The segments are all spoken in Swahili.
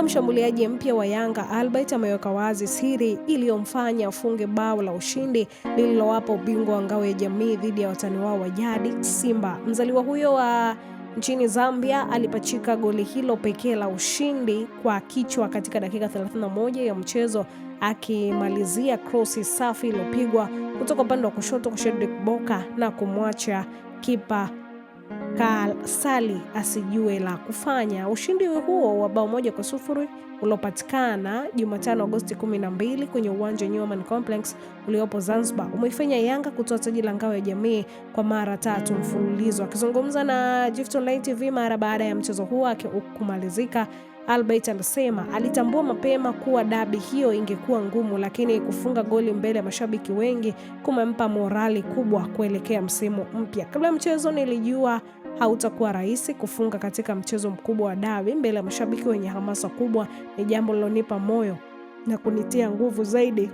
Kumbuka, mshambuliaji mpya wa Yanga Albert ameweka wazi siri iliyomfanya afunge bao la ushindi lililowapa ubingwa wa ngao ya jamii dhidi ya watani wao wa jadi Simba. Mzaliwa huyo wa nchini Zambia alipachika goli hilo pekee la ushindi kwa kichwa katika dakika 31 ya mchezo, akimalizia krosi safi iliyopigwa kutoka upande wa kushoto kwa Shedrick Boka na kumwacha kipa Sali asijue la kufanya. Ushindi huo wa bao 1-0 uliopatikana Jumatano Agosti 12 kwenye uwanja Newman Complex uliopo Zanzibar umeifanya Yanga kutoa taji la ngao ya jamii kwa mara 3 mfululizo. Akizungumza na Gift Online TV mara baada ya mchezo huo kumalizika, Albert alisema alitambua mapema kuwa dabi hiyo ingekuwa ngumu, lakini kufunga goli mbele ya mashabiki wengi kumempa morali kubwa kuelekea msimu mpya. Kabla ya mchezo nilijua hautakuwa rahisi. Kufunga katika mchezo mkubwa wa dabi mbele ya mashabiki wenye hamasa kubwa ni jambo lilonipa moyo na kunitia nguvu zaidi.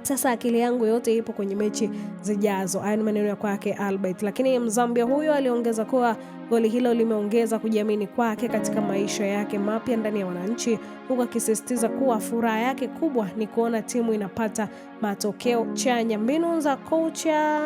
Sasa akili yangu yote ipo kwenye mechi zijazo. Haya ni maneno ya kwake Albert. Lakini Mzambia huyo aliongeza kuwa goli hilo limeongeza kujiamini kwake katika maisha yake mapya ndani ya wananchi, huku akisisitiza kuwa furaha yake kubwa ni kuona timu inapata matokeo chanya. Mbinu za kocha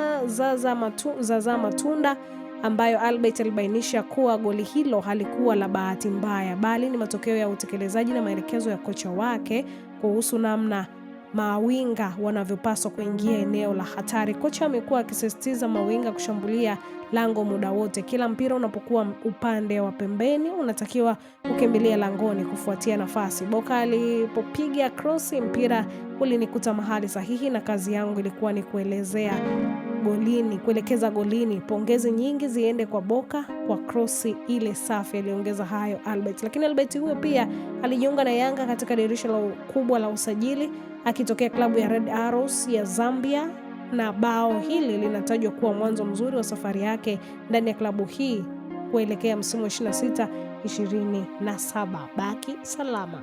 Zaza Matunda, ambayo Albert alibainisha kuwa goli hilo halikuwa la bahati mbaya, bali ni matokeo ya utekelezaji na maelekezo ya kocha wake kuhusu namna mawinga wanavyopaswa kuingia eneo la hatari. Kocha amekuwa akisisitiza mawinga kushambulia lango muda wote. Kila mpira unapokuwa upande wa pembeni unatakiwa kukimbilia langoni kufuatia nafasi. Boka alipopiga cross, mpira ulinikuta mahali sahihi na kazi yangu ilikuwa ni kuelekeza golini. Pongezi nyingi ziende kwa Boka kwa cross ile safi, aliongeza hayo Albert. Lakini Albert huyo pia alijiunga na Yanga katika dirisha kubwa la usajili akitokea klabu ya Red Arrows ya Zambia, na bao hili linatajwa kuwa mwanzo mzuri wa safari yake ndani ya klabu hii kuelekea msimu wa 26-27. Baki salama.